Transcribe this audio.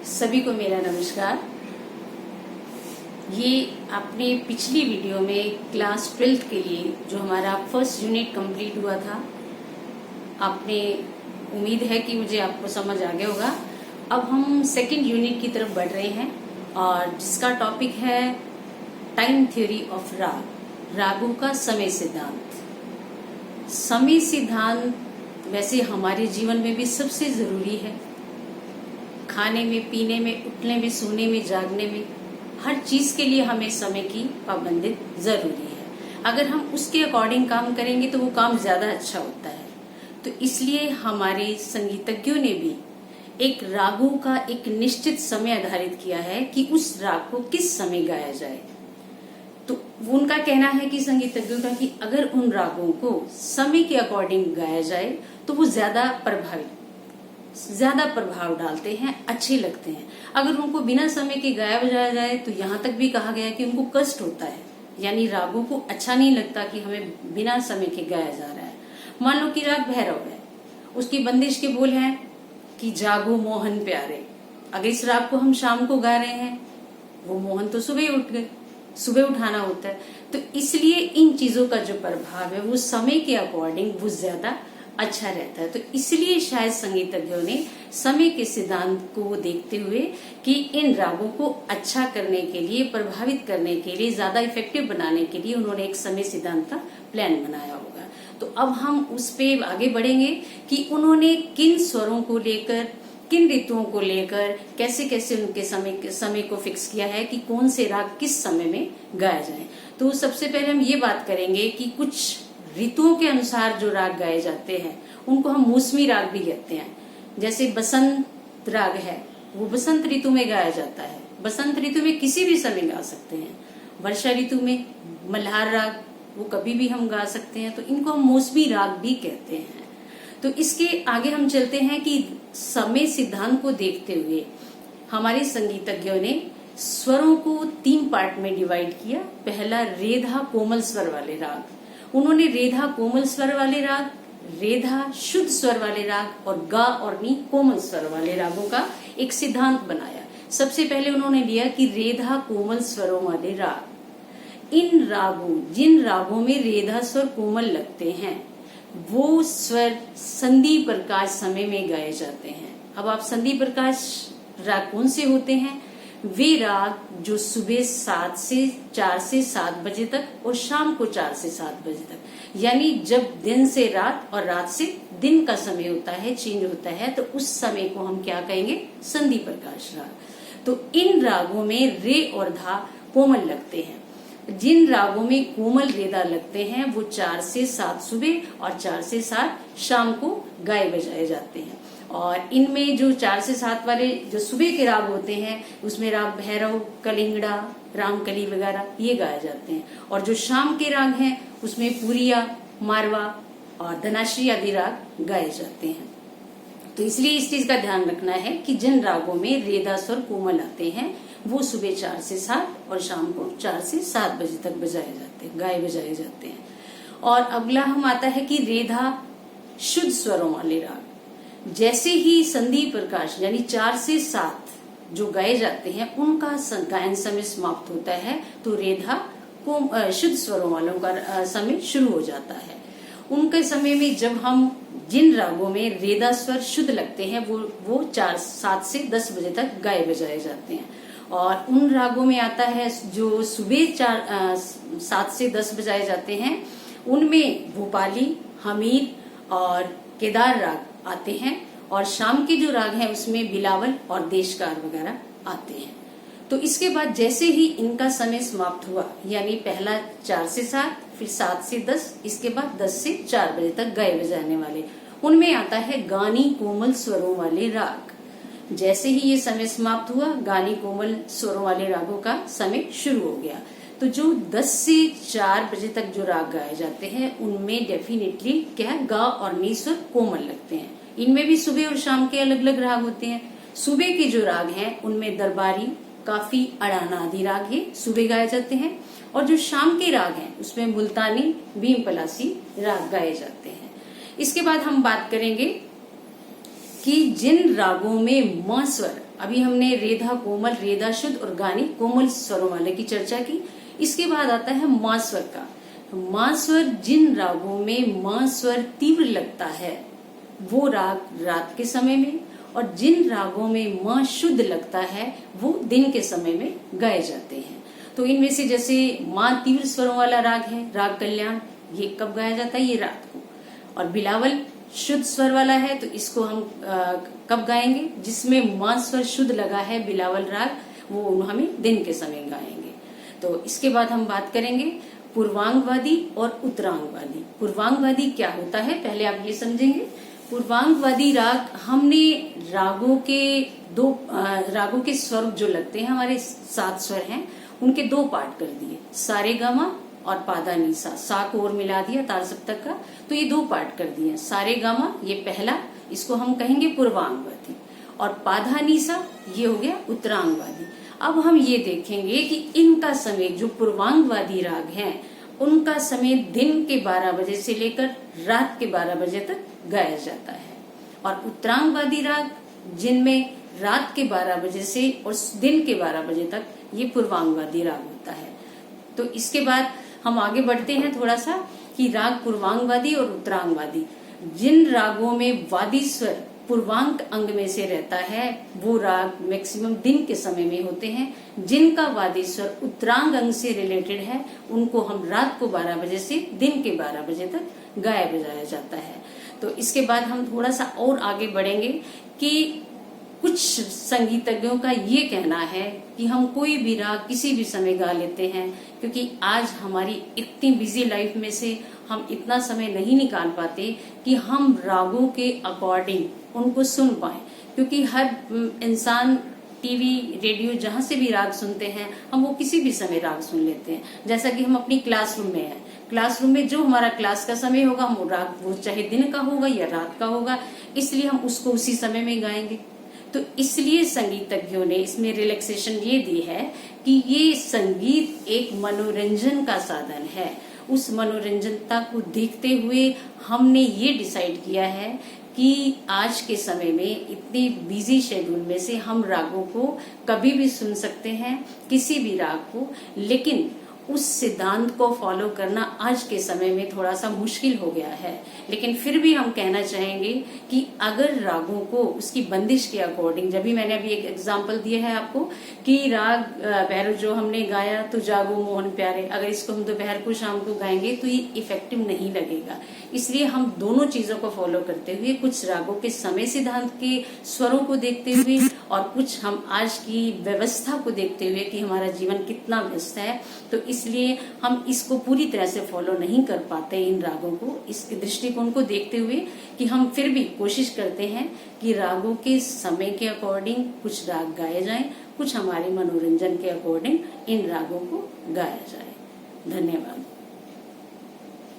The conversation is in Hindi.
सभी को मेरा नमस्कार। ये आपने पिछली वीडियो में क्लास 12th के लिए जो हमारा फर्स्ट यूनिट कंप्लीट हुआ था, आपने उम्मीद है कि मुझे आपको समझ आ गया होगा। अब हम सेकंड यूनिट की तरफ बढ़ रहे हैं और जिसका टॉपिक है टाइम थ्योरी ऑफ रागों का समय सिद्धांत। समय सिद्धांत वैसे हमारे जीवन में भी सबसे जरूरी है। खाने में, पीने में, उठने में, सोने में, जागने में, हर चीज के लिए हमें समय की पाबंदी जरूरी है। अगर हम उसके अकॉर्डिंग काम करेंगे तो वो काम ज्यादा अच्छा होता है। तो इसलिए हमारे संगीतज्ञों ने भी एक रागों का एक निश्चित समय आधारित किया है कि उस राग को किस समय गाया जाए। तो उनका कहना है कि संगीतज्ञों का कि अगर उन रागों को समय के अकॉर्डिंग गाया जाए तो वो ज्यादा प्रभाव डालते हैं, अच्छे लगते हैं। अगर उनको बिना समय के गाया बजाया जाए तो यहाँ तक भी कहा गया है कि उनको कष्ट होता है, यानी रागों को अच्छा नहीं लगता कि हमें बिना समय के गाया जा रहा है। मान लो कि राग भैरव है, उसकी बंदिश के बोल हैं कि जागो मोहन प्यारे। अगर इस राग को हम शाम को गा रहे हैं, वो मोहन तो सुबह उठ गए, सुबह उठाना होता है। तो इसलिए इन चीजों का जो प्रभाव है वो समय के अकॉर्डिंग वो ज्यादा अच्छा रहता है। तो इसलिए शायद संगीतज्ञों ने समय के सिद्धांत को देखते हुए कि इन रागों को अच्छा करने के लिए, प्रभावित करने के लिए, ज्यादा इफेक्टिव बनाने के लिए उन्होंने एक समय सिद्धांत का प्लान बनाया होगा। तो अब हम उस पे आगे बढ़ेंगे कि उन्होंने किन स्वरों को लेकर, किन ऋतुओं को लेकर कैसे कैसे उनके समय को फिक्स किया है कि कौन से राग किस समय में गाया जाए। तो सबसे पहले हम ये बात करेंगे कि कुछ ऋतुओं के अनुसार जो राग गाए जाते हैं उनको हम मौसमी राग भी कहते हैं। जैसे बसंत राग है, वो बसंत ऋतु में गाया जाता है। बसंत ऋतु में किसी भी समय गा सकते हैं। वर्षा ऋतु में मल्हार राग, वो कभी भी हम गा सकते हैं। तो इनको हम मौसमी राग भी कहते हैं। तो इसके आगे हम चलते हैं कि समय सिद्धांत को देखते हुए हमारे संगीतज्ञों ने स्वरों को 3 पार्ट में डिवाइड किया। पहला रेधा कोमल स्वर वाले राग, उन्होंने रेधा कोमल स्वर वाले राग, रेधा शुद्ध स्वर वाले राग और गा और नी कोमल स्वर वाले रागों का एक सिद्धांत बनाया। सबसे पहले उन्होंने लिया कि रेधा कोमल स्वरों वाले राग, इन रागों, जिन रागों में रेधा स्वर कोमल लगते हैं वो स्वर संधि प्रकाश समय में गाए जाते हैं। अब आप संधि प्रकाश राग कौन से होते हैं? वे राग जो सुबह 4 से 7 बजे तक और शाम को 4 से 7 बजे तक, यानी जब दिन से रात और रात से दिन का समय होता है, चेंज होता है, तो उस समय को हम क्या कहेंगे? संधि प्रकाश राग। तो इन रागों में रे और धा कोमल लगते हैं। जिन रागों में कोमल रेदा लगते हैं वो 4 से 7 सुबह और 4 से 7 शाम को गाए बजाए जाते हैं। और इनमें जो 4 से 7 वाले जो सुबह के राग होते हैं उसमें राग भैरव, कलिंगड़ा, रामकली वगैरह ये गाए जाते हैं। और जो शाम के राग हैं उसमें पुरिया, मारवा और धनाश्री आदि राग गाए जाते हैं। तो इसलिए इस चीज का ध्यान रखना है कि जिन रागों में रेदा स्वर कोमल आते हैं वो सुबह 4 से 7 और शाम को 4 से 7 बजे तक बजाए जाते हैं, गाए बजाए जाते हैं। और अगला हम आता है कि रेधा शुद्ध स्वरों वाले राग। जैसे ही संधि प्रकाश यानी 4 से 7 जो गाए जाते हैं उनका गायन समय समाप्त होता है तो रेधा को शुद्ध स्वरों वालों का समय शुरू हो जाता है। उनके समय में जब हम जिन रागों में रेदा स्वर शुद्ध लगते हैं वो 7 से 10 बजे तक गाए बजाए जाते हैं। और उन रागों में आता है जो सुबह 7 से 10 बजाए जाते हैं, उनमें भोपाली, हमीर और केदार राग आते हैं। और शाम के जो राग हैं उसमें बिलावल और देशकार वगैरह आते हैं। तो इसके बाद जैसे ही इनका समय समाप्त हुआ, यानी पहला 4 से 7, फिर 7 से 10, इसके बाद 10 से 4 बजे तक गाए बजाने वाले, उनमें आता है गानी कोमल स्वरों वाले राग। जैसे ही ये समय समाप्त हुआ, गानी कोमल स्वरों वाले रागों का समय शुरू हो गया। तो जो 10 से 4 बजे तक जो राग गाए जाते हैं उनमें डेफिनेटली क्या है? गा और नी स्वर कोमल लगते हैं। इनमें भी सुबह और शाम के अलग अलग राग होते हैं। सुबह के जो राग हैं उनमें दरबारी, काफी, अड़ाना आदि राग ये सुबह गाए जाते हैं। और जो शाम के राग हैं उसमें मुल्तानी, भीम पलासी राग गाए जाते हैं। इसके बाद हम बात करेंगे कि जिन रागों में म स्वर, अभी हमने रेधा कोमल, रेधा शुद्ध और गानी कोमल स्वरों वाले की चर्चा की। इसके बाद आता है म स्वर का। म स्वर, जिन रागों में म स्वर तीव्र लगता है वो राग रात के समय में, और जिन रागों में म शुद्ध लगता है वो दिन के समय में गाए जाते हैं। तो इनमें से जैसे म तीव्र स्वरों वाला राग है राग कल्याण, ये कब गाया जाता है? ये रात को। और बिलावल शुद्ध स्वर वाला है, तो इसको हम कब गाएंगे? जिसमें म स्वर शुद्ध लगा है बिलावल राग, वो हमें दिन के समय गाएंगे। तो इसके बाद हम बात करेंगे पूर्वांगवादी और उत्तरांगवादी। पूर्वांगवादी क्या होता है पहले आप ये समझेंगे। पूर्वांगवादी राग, हमने रागों के स्वर जो लगते हैं, हमारे 7 स्वर हैं, उनके 2 पार्ट कर दिए, सारे गामा और पादा नीसा। सा को और मिला दिया तार सप्तक का, तो ये 2 पार्ट कर दिए। सारे गामा ये पहला, इसको हम कहेंगे पूर्वांगवादी, और पाधा नीसा ये हो गया उत्तरांगवादी। अब हम ये देखेंगे कि इनका समय, जो पूर्वांगवादी राग हैं, उनका समय दिन के 12 बजे से लेकर रात के 12 बजे तक गाया जाता है। और उत्तरांगवादी राग, जिनमें रात के 12 बजे से और दिन के 12 बजे तक, ये पूर्वांगवादी राग होता है। तो इसके बाद हम आगे बढ़ते हैं थोड़ा सा कि राग पूर्वांगवादी और उत्तरांगवादी। जिन रागों में वादी स्वर पूर्वांग अंग में से रहता है वो राग मैक्सिमम दिन के समय में होते हैं। जिनका वादी स्वर उत्तरांग अंग से रिलेटेड है उनको हम रात को 12 बजे से दिन के 12 बजे तक गाया बजाया जाता है। तो इसके बाद हम थोड़ा सा और आगे बढ़ेंगे कि कुछ संगीतज्ञों का ये कहना है कि हम कोई भी राग किसी भी समय गा लेते हैं, क्योंकि आज हमारी इतनी बिजी लाइफ में से हम इतना समय नहीं निकाल पाते कि हम रागों के अकॉर्डिंग उनको सुन पाए। क्योंकि हर इंसान टीवी रेडियो जहां से भी राग सुनते हैं, हम वो किसी भी समय राग सुन लेते हैं। जैसा कि हम अपनी क्लासरूम में हैं, क्लासरूम में जो हमारा क्लास का समय होगा, हम राग वो चाहे दिन का होगा या रात का होगा, इसलिए हम उसको उसी समय में गाएंगे। तो इसलिए संगीतज्ञों ने इसमें रिलैक्सेशन ये दी है कि ये संगीत एक मनोरंजन का साधन है। उस मनोरंजनता को देखते हुए हमने ये डिसाइड किया है कि आज के समय में इतनी बिजी शेड्यूल में से हम रागों को कभी भी सुन सकते हैं, किसी भी राग को, लेकिन उस सिद्धांत को फॉलो करना आज के समय में थोड़ा सा मुश्किल हो गया है। लेकिन फिर भी हम कहना चाहेंगे कि अगर रागों को उसकी बंदिश के अकॉर्डिंग, जब भी मैंने अभी एक एग्जांपल दिया है आपको कि राग भैरव जो हमने गाया तो जागो मोहन प्यारे, अगर इसको हम दोपहर को शाम को गाएंगे तो ये इफेक्टिव नहीं लगेगा। इसलिए हम दोनों चीजों को फॉलो करते हुए, कुछ रागों के समय सिद्धांत के स्वरों को देखते हुए और कुछ हम आज की व्यवस्था को देखते हुए कि हमारा जीवन कितना व्यस्त है, तो इसलिए हम इसको पूरी तरह से फॉलो नहीं कर पाते इन रागों को, इस दृष्टिकोण को देखते हुए कि हम फिर भी कोशिश करते हैं कि रागों के समय के अकॉर्डिंग कुछ राग गाए जाएं, कुछ हमारे मनोरंजन के अकॉर्डिंग इन रागों को गाया जाए। धन्यवाद।